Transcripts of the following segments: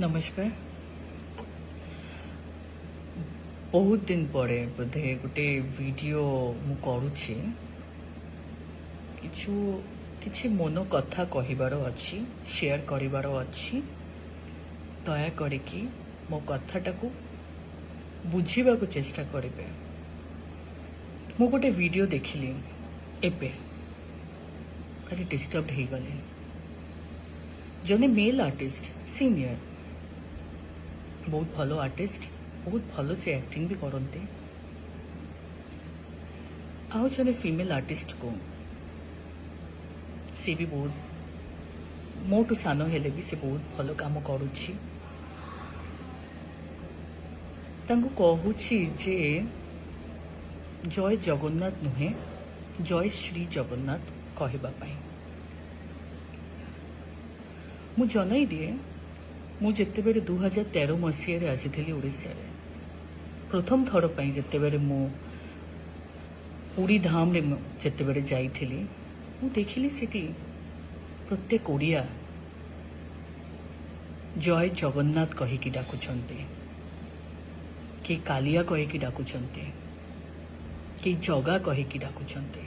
नमस्कार। बहुत दिन पर बोधे गोटे वीडियो मु करुछि किछु किछि मन कथा कहिबार अछि, शेयर करिबार अछि। दया करिकी मो कथाटाकू बुझिबाकू चेष्टा करिबे। मु गोटे वीडियो देखिली एबे भारी डिस्टर्ब हो गले। जने मेल आर्टिस्ट सीनियर बहुत भलो आर्टिस्ट, बहुत भलो से एक्टिंग भी करते। आउ जने फीमेल आर्टिस्ट को सी भी बहुत मोटू सान हेले भी से बहुत भलो काम करुछि। तांको कहूछि जे जय जगन्नाथ नुहे जय श्री जगन्नाथ कहबा पाई। मु जनई दिए मु जेतेबेले 2013 मसीह आसी ओडिशा रे प्रथम थर पाई जेतेबेले मु पुरी धाम रे जेतेबेले जाइथिली मु देखिली सिटी प्रत्येक ओडिया जय जगन्नाथ कहिकी डाकुचंते, कि कालिया कहिकी डाकुचंते, कि जगा कहिकी डाकुचंते।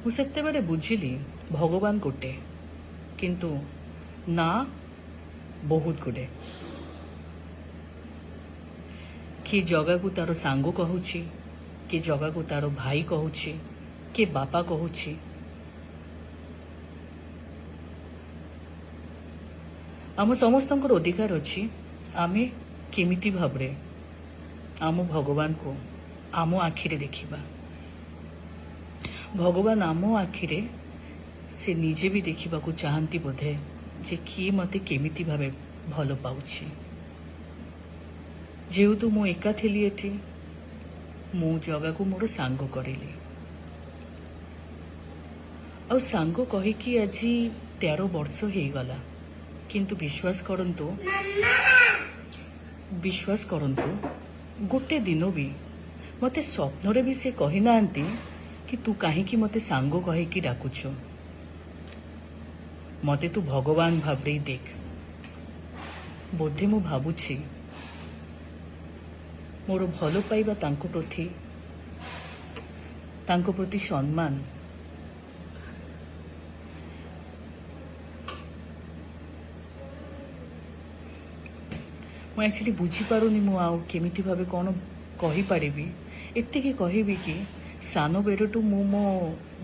मु सेतेबेले बुझिली भगवान गोटे किंतु ना बहुत गुड़े। किए जगह को तार सांग कहूची, किए जगह को तार भाई कहूची, किए बापा कहूची। आम समस्त अधिकार अच्छी आमे केमिति भाबरे आम भगवान को आम आखिरे देखिबा। भगवान आम आखिरे से निजे भी देखा चाहती बोधे जे किए मते केमिति भावे भल पाउछि। जेहेतु मु एका थिली एठी मु जगह को मोर सांग करिली आ सांग कहिकी आज 13 वर्ष हो गला। किंतु विश्वास करंतु गोटे दिन भी मते स्वप्न रे भी से कहि नांती कि तू काहेकि मते सांग कहिकी डाकुछ, मते तू भगवान भाबरे देख। बोधे मु भाबुछि मोर भलो पाइबा तांको प्रति सम्मान मु एक्चुअली बुझी पारुनी मु आउ केमिति भाबे कोन कहि पारिबी। एतिकी कहिबी कि सानो बेरटू मु मो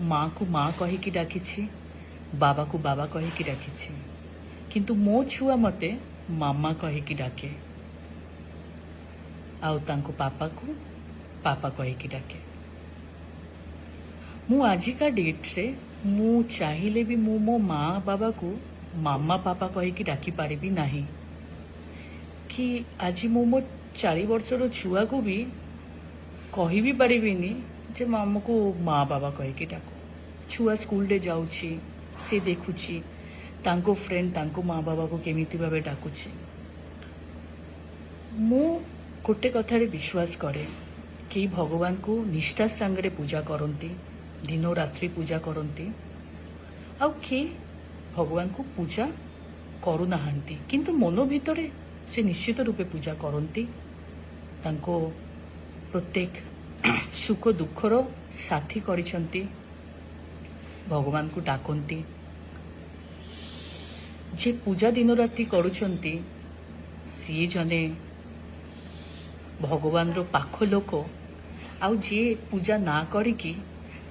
माँ को माँ कहिकी डाकिछि, बाबा को बाबा कहिकी डाकिछि, किंतु मो छुआ मते मामा कहिकी डाके आउ तांको पापा को पापा कहिकी डाके। मु आजिका डेट रे मु चाहिले भी मु मो माँ बाबा को मामा पापा कहिकी डाकी पारिबी नाही। कि आज मु मो 4 वर्षर छुआ को भी कहि भी पारिबिनी जे मामा को माँ बाबा कहिकी डाको। छुआ स्कूल रे जाउछि, से देखुछि तांको फ्रेंड तांको माँ बाबा को केमिति भावे डाकुछि। मु गोटे कथारे विश्वास करे कि भगवान को निष्ठा संगे पूजा करती, दिन रात्रि पूजा करती, आउ कि भगवान को पूजा करू नाहांती किंतु मन भितरे से निश्चित रूपे पूजा करती। तांको प्रत्येक सुख दुखर साथी करिसंती, भगवान को डाकती। जे पूजा दिन राति करुचंती सी जने भगवान रो पाख लोक। आउ जे पूजा ना करिकी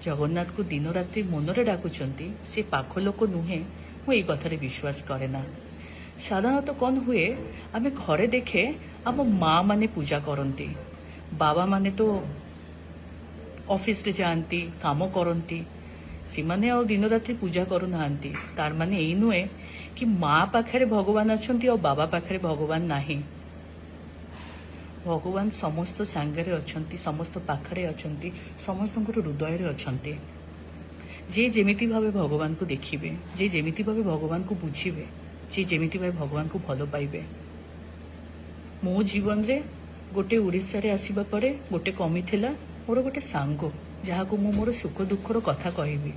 जगन्नाथ को दिन राति मनरे डाकुचंती से पाख लोक नुहे। मु ए कथारे विश्वास करे ना। साधारणतः कौन हुए आमे घरे देखे आम माँ माने पूजा करती, बाबा माने तो ऑफिस रे जाती काम करती, सीमाने आ दिन रात्रि पूजा करू नाहांती। तार माने एई नुहे कि माँ पाखरे भगवान अछंती और बाबा पाखरे भगवान नाही। भगवान समस्त सांगरे अछंती, समस्त पाखरे अछंती, समस्तंकर हृदय रे अछंती। जे जेमिति भावे भगवान को देखिबे, जे जेमिति भावे भगवान को बुझिबे, जे जेमिति भावे भगवान को भलो पाइबे। मो जीवन रे गोटे ओडिशा रे आसीबा परे गोटे कमी थिला मोर गोटे सांग, जहा को मो मोर सुख दुखर कथा कहबी।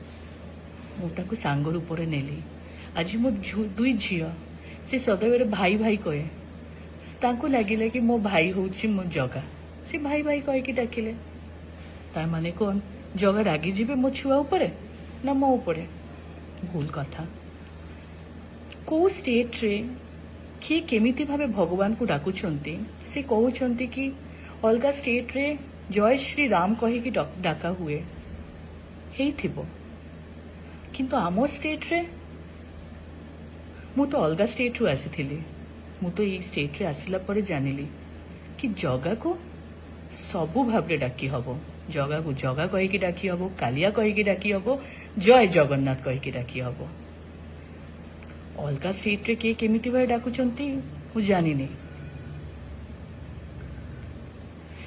मु ताकू सांग रूप रे नेली। आज मो 2 झियो ସେ ସଦାବେଳେ ଭାଇ ଭାଇ କହେ। ତାଙ୍କୁ ଲାଗିଲା କି ମୋ ଭାଇ ହଉଛି ମୋ ଜଗା। ସେ ଭାଇ ଭାଇ କହିକି ଡାକିଲେ। ତା ମାନେ କଣ ଜଗା ରାଗି ଯିବେ ମୋ ଛୁଆ ଉପରେ ନା ମୋ ଉପରେ? ଭୁଲ କଥା। କୋଉ ଷ୍ଟେଟ୍ରେ କିଏ କେମିତି ଭାବେ ଭଗବାନଙ୍କୁ ଡାକୁଛନ୍ତି ସେ କହୁଛନ୍ତି କି ଅଲଗା ଷ୍ଟେଟ୍ରେ ଜୟ ଶ୍ରୀ ରାମ କହିକି ଡାକା ହୁଏ, ହେଇଥିବ। କିନ୍ତୁ ଆମ ଷ୍ଟେଟ୍ରେ, ମୁଁ ତ ଅଲଗା ଷ୍ଟେଟ୍ରୁ ଆସିଥିଲି, ମୁଁ ତ ଏଇ ଷ୍ଟେଟ୍ରେ ଆସିଲା ପରେ ଜାଣିଲି କି ଜଗାକୁ ସବୁ ଭାବରେ ଡାକି ହବ। ଜଗାକୁ ଜଗା କହିକି ଡାକି ହବ, କାଳିଆ କହିକି ଡାକି ହବ, ଜୟ ଜଗନ୍ନାଥ କହିକି ଡାକି ହବ। ଅଲଗା ଷ୍ଟେଟ୍ରେ କିଏ କେମିତି ଭାବେ ଡାକୁଛନ୍ତି ମୁଁ ଜାଣିନି,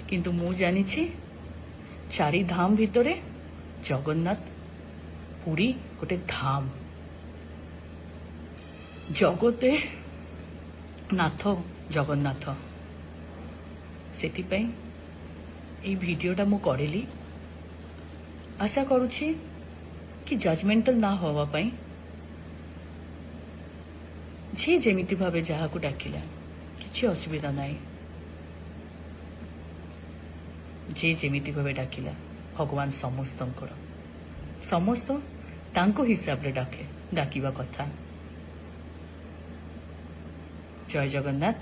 କିନ୍ତୁ ମୁଁ ଜାଣିଛି ଚାରି ଧାମ ଭିତରେ ଜଗନ୍ନାଥ ପୁରୀ ଗୋଟେ ଧାମ। ଜଗତେ ନାଥ ଜଗନ୍ନାଥ। ସେଥିପାଇଁ এই ভিডিওটা ମୁଁ କରିଲି। ଆଶା କରୁଛି କି ଜଜମେଣ୍ଟାଲ ନା ହେବା ପାଇଁ। ଯିଏ ଯେମିତି ଭାବେ ଯାହାକୁ ଡାକିଲା କିଛି ଅସୁବିଧା ନାହିଁ। ଯିଏ ଯେମିତି ଭାବେ ଡାକିଲା ଭଗବାନ ସମସ୍ତଙ୍କର, ସମସ୍ତ ତାଙ୍କ ହିସାବରେ ଡାକିବା କଥା। ଜୟ ଜଗନ୍ନାଥ।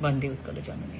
ବନ୍ଦେ ଉତ୍କଳ ଜନନୀ।